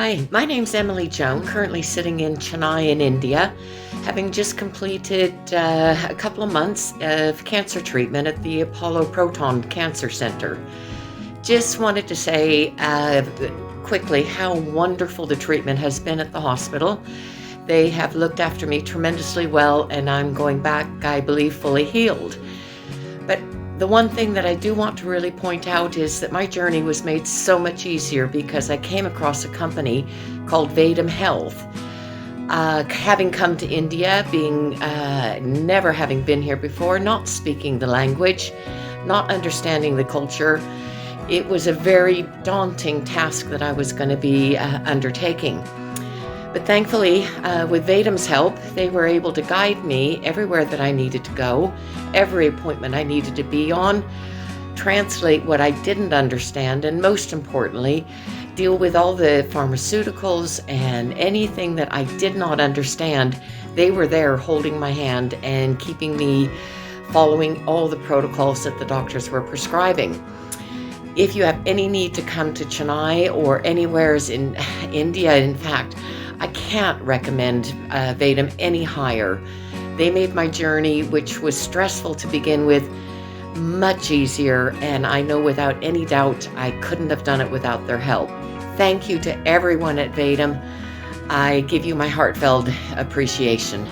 Hi, my name's Emily Joan, currently sitting in Chennai in India, having just completed a couple of months of cancer treatment at the Apollo Proton Cancer Centre. Just wanted to say quickly how wonderful the treatment has been at the hospital. They have looked after me tremendously well, and I'm going back, I believe, fully healed. But the one thing that I do want to really point out is that my journey was made so much easier because I came across a company called Vaidam Health. Having come to India, never having been here before, not speaking the language, not understanding the culture, it was a very daunting task that I was going to be undertaking. But thankfully, with Vaidam's help, they were able to guide me everywhere that I needed to go, every appointment I needed to be on, translate what I didn't understand, and most importantly, deal with all the pharmaceuticals and anything that I did not understand. They were there holding my hand and keeping me following all the protocols that the doctors were prescribing. If you have any need to come to Chennai or anywhere in India, in fact, I can't recommend Vaidam any higher. They made my journey, which was stressful to begin with, much easier, and I know without any doubt I couldn't have done it without their help. Thank you to everyone at Vaidam. I give you my heartfelt appreciation.